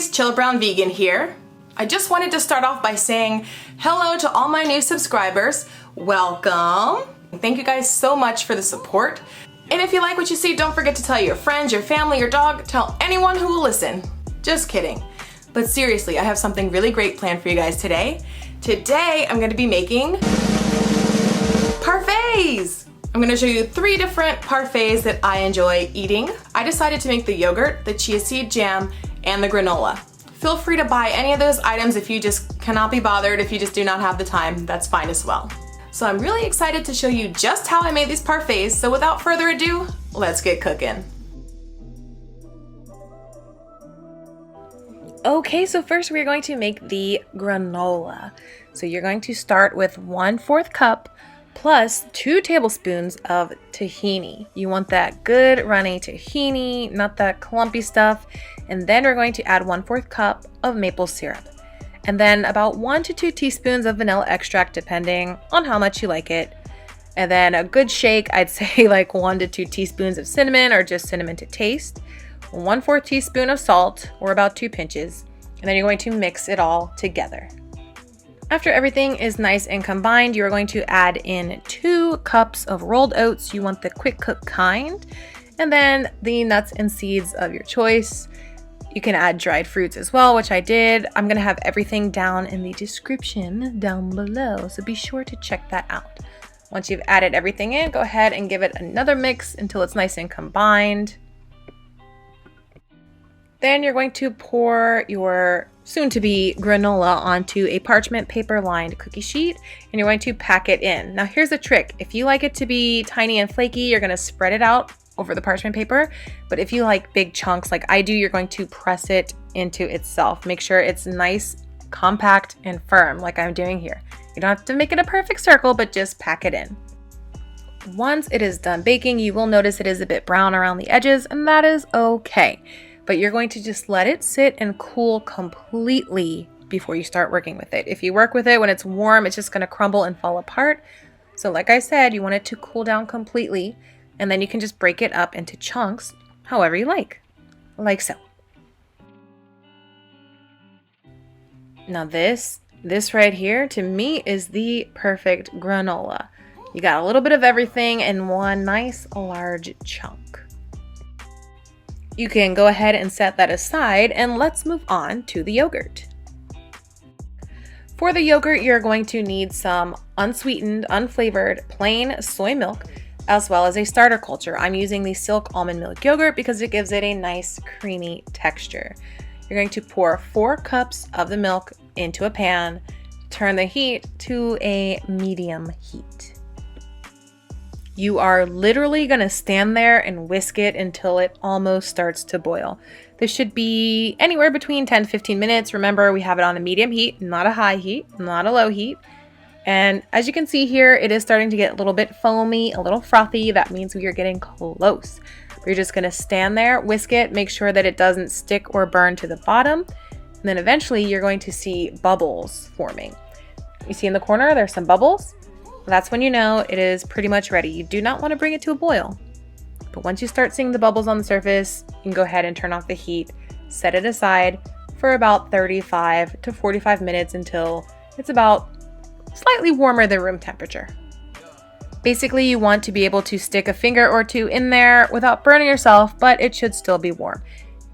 Foodies, Chill Brown Vegan here. I just wanted to start off by saying hello to all my new subscribers. Welcome. Thank you guys so much for the support. And if you like what you see, don't forget to tell your friends, your family, your dog, tell anyone who will listen. Just kidding. But seriously, I have something really great planned for you guys today. Today, I'm gonna be making parfaits. I'm gonna show you 3 different parfaits that I enjoy eating. I decided to make the yogurt, the chia seed jam, and the granola. Feel free to buy any of those items if you just cannot be bothered, if you just do not have the time, that's fine as well. So I'm really excited to show you just how I made these parfaits, so without further ado, let's get cooking. Okay, so first we're going to make the granola. So you're going to start with 1/4 cup plus 2 tablespoons of tahini. You want that good runny tahini, not that clumpy stuff. And then we're going to add 1/4 cup of maple syrup. And then about 1 to 2 teaspoons of vanilla extract, depending on how much you like it. And then a good shake, I'd say like 1 to 2 teaspoons of cinnamon or just cinnamon to taste. 1/4 teaspoon of salt, or about 2 pinches, and then you're going to mix it all together. After everything is nice and combined, you're going to add in 2 cups of rolled oats. You want the quick cook kind, and then the nuts and seeds of your choice. You can add dried fruits as well, which I did. I'm gonna have everything down in the description down below, so be sure to check that out. Once you've added everything in, go ahead and give it another mix until it's nice and combined. Then you're going to pour your soon-to-be granola onto a parchment paper-lined cookie sheet, and you're going to pack it in. Now here's the trick. If you like it to be tiny and flaky, you're gonna spread it out over the parchment paper. But if you like big chunks like I do, you're going to press it into itself. Make sure it's nice, compact, and firm like I'm doing here. You don't have to make it a perfect circle, but just pack it in. Once it is done baking, you will notice it is a bit brown around the edges, and that is okay. But you're going to just let it sit and cool completely before you start working with it. If you work with it when it's warm, it's just going to crumble and fall apart. So like I said, you want it to cool down completely, and then you can just break it up into chunks however you like so. Now this right here, to me, is the perfect granola. You got a little bit of everything in one nice large chunk. You can go ahead and set that aside, and let's move on to the yogurt. For the yogurt, you're going to need some unsweetened, unflavored, plain soy milk, as well as a starter culture. I'm using the Silk almond milk yogurt because it gives it a nice creamy texture. You're going to pour 4 cups of the milk into a pan, turn the heat to a medium heat. You are literally going to stand there and whisk it until it almost starts to boil. This should be anywhere between 10 to 15 minutes. Remember, we have it on a medium heat, not a high heat, not a low heat. And as you can see here, it is starting to get a little bit foamy, a little frothy. That means we are getting close. You're just going to stand there, whisk it, make sure that it doesn't stick or burn to the bottom. And then eventually you're going to see bubbles forming. You see in the corner, there's some bubbles. That's when you know it is pretty much ready. You do not want to bring it to a boil. But once you start seeing the bubbles on the surface, you can go ahead and turn off the heat, set it aside for about 35 to 45 minutes until it's about slightly warmer than room temperature. Basically, you want to be able to stick a finger or 2 in there without burning yourself, but it should still be warm.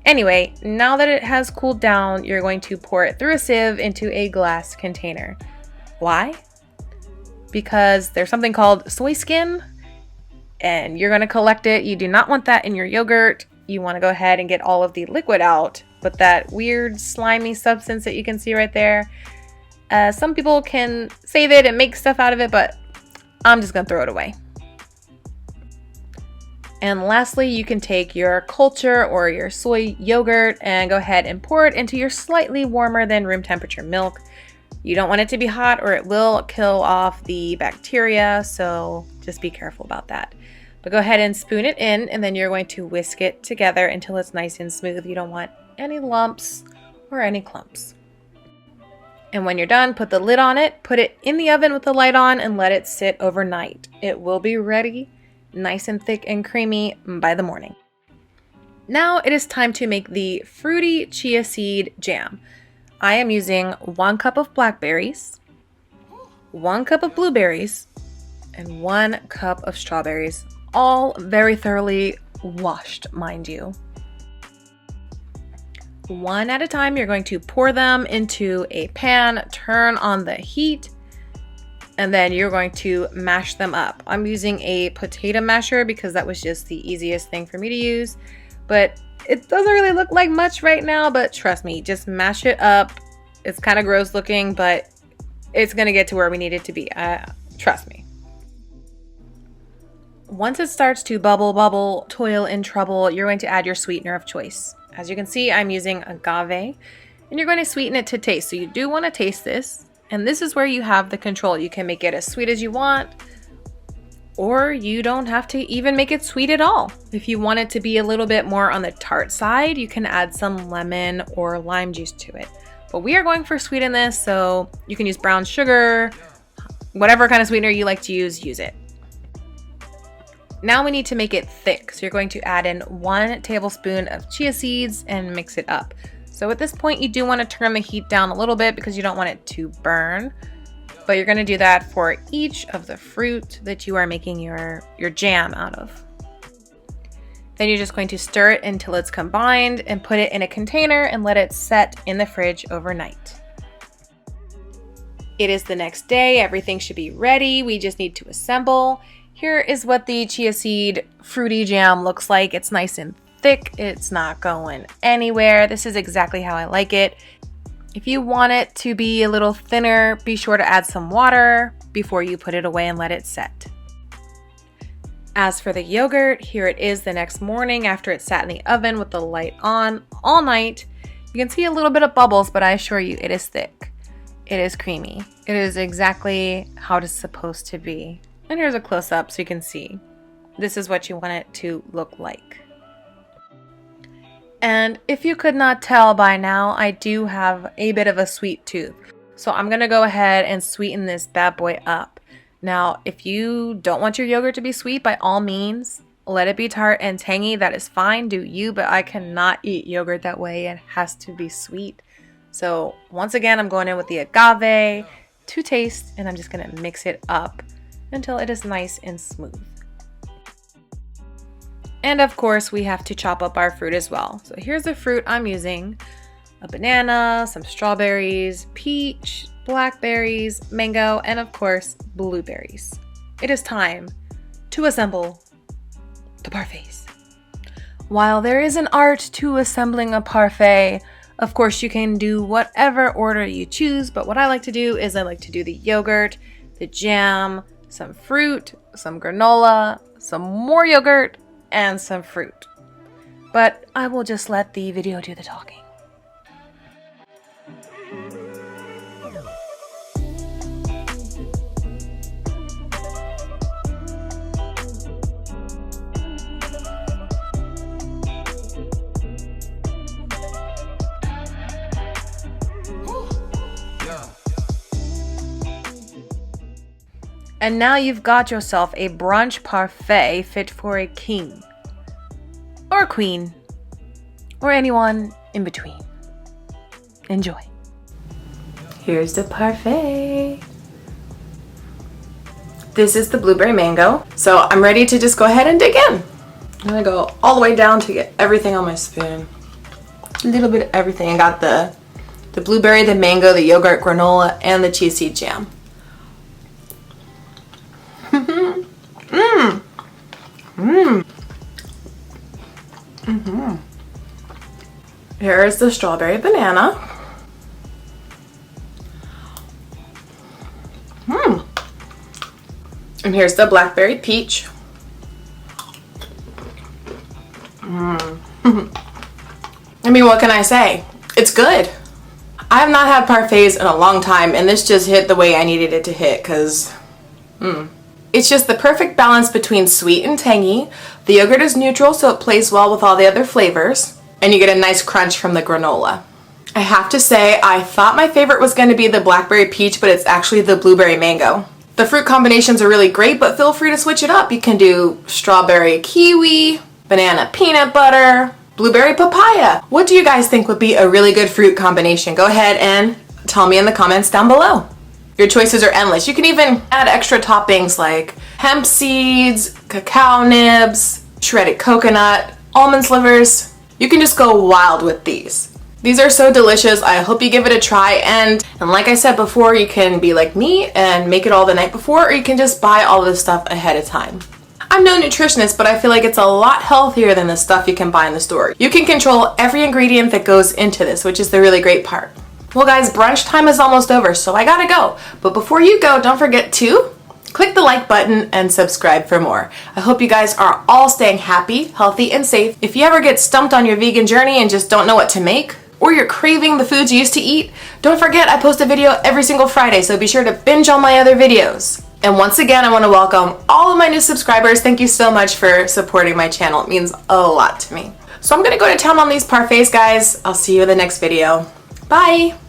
Anyway, now that it has cooled down, you're going to pour it through a sieve into a glass container. Why? Because there's something called soy skin, and you're going to collect it. You do not want that in your yogurt. You want to go ahead and get all of the liquid out, but that weird slimy substance that you can see right there. Some people can save it and make stuff out of it, but I'm just going to throw it away. And lastly, you can take your culture or your soy yogurt and go ahead and pour it into your slightly warmer than room temperature milk. You don't want it to be hot or it will kill off the bacteria, so just be careful about that. But go ahead and spoon it in, and then you're going to whisk it together until it's nice and smooth. You don't want any lumps or any clumps. And when you're done, put the lid on it, put it in the oven with the light on, and let it sit overnight. It will be ready, nice and thick and creamy by the morning. Now it is time to make the fruity chia seed jam. I am using 1 cup of blackberries, 1 cup of blueberries, and 1 cup of strawberries, all very thoroughly washed, mind you. One at a time, you're going to pour them into a pan, turn on the heat, and then you're going to mash them up. I'm using a potato masher because that was just the easiest thing for me to use, but it doesn't really look like much right now, but trust me, just mash it up. It's kind of gross looking, but it's gonna get to where we need it to be. Trust me. Once it starts to bubble, toil and trouble, you're going to add your sweetener of choice. As you can see, I'm using agave, and you're going to sweeten it to taste. So you do want to taste this, and this is where you have the control. You can make it as sweet as you want, or you don't have to even make it sweet at all. If you want it to be a little bit more on the tart side, you can add some lemon or lime juice to it. But we are going for sweet in this, so you can use brown sugar, whatever kind of sweetener you like to use it. Now we need to make it thick, so you're going to add in 1 tablespoon of chia seeds and mix it up. So at this point, you do want to turn the heat down a little bit because you don't want it to burn, but you're going to do that for each of the fruit that you are making your jam out of. Then you're just going to stir it until it's combined and put it in a container and let it set in the fridge overnight. It is the next day, everything should be ready, we just need to assemble. Here is what the chia seed fruity jam looks like. It's nice and thick. It's not going anywhere. This is exactly how I like it. If you want it to be a little thinner, be sure to add some water before you put it away and let it set. As for the yogurt, here it is the next morning after it sat in the oven with the light on all night. You can see a little bit of bubbles, but I assure you it is thick. It is creamy. It is exactly how it is supposed to be. And here's a close-up so you can see. This is what you want it to look like. And if you could not tell by now, I do have a bit of a sweet tooth. So I'm gonna go ahead and sweeten this bad boy up. Now, if you don't want your yogurt to be sweet, by all means, let it be tart and tangy. That is fine, do you, but I cannot eat yogurt that way. It has to be sweet. So once again, I'm going in with the agave to taste, and I'm just gonna mix it up until it is nice and smooth. And of course, we have to chop up our fruit as well. So here's the fruit I'm using: a banana, some strawberries, peach, blackberries, mango, and of course, blueberries. It is time to assemble the parfaits. While there is an art to assembling a parfait, of course you can do whatever order you choose, but what I like to do is I like to do the yogurt, the jam, some fruit, some granola, some more yogurt, and some fruit. But I will just let the video do the talking. And now you've got yourself a brunch parfait fit for a king, or a queen, or anyone in between. Enjoy. Here's the parfait. This is the blueberry mango. So I'm ready to just go ahead and dig in. I'm gonna go all the way down to get everything on my spoon. A little bit of everything. I got the blueberry, the mango, the yogurt, granola, and the chia seed jam. Here is the strawberry banana. And here's the blackberry peach. I mean, what can I say? It's good. I have not had parfaits in a long time, and this just hit the way I needed it to hit, because it's just the perfect balance between sweet and tangy. The yogurt is neutral, so it plays well with all the other flavors, and you get a nice crunch from the granola. I have to say, I thought my favorite was going to be the blackberry peach, but it's actually the blueberry mango. The fruit combinations are really great, but feel free to switch it up. You can do strawberry kiwi, banana peanut butter, blueberry papaya. What do you guys think would be a really good fruit combination? Go ahead and tell me in the comments down below. Your choices are endless. You can even add extra toppings like hemp seeds, cacao nibs, shredded coconut, almond slivers. You can just go wild with these. These are so delicious. I hope you give it a try, and like I said before, you can be like me and make it all the night before, or you can just buy all this stuff ahead of time. I'm no nutritionist, but I feel like it's a lot healthier than the stuff you can buy in the store. You can control every ingredient that goes into this, which is the really great part. Well guys, brunch time is almost over, so I gotta go. But before you go, don't forget to click the like button and subscribe for more. I hope you guys are all staying happy, healthy, and safe. If you ever get stumped on your vegan journey and just don't know what to make, or you're craving the foods you used to eat, don't forget I post a video every single Friday, so be sure to binge all my other videos. And once again, I want to welcome all of my new subscribers. Thank you so much for supporting my channel. It means a lot to me. So I'm gonna go to town on these parfaits, guys. I'll see you in the next video. Bye!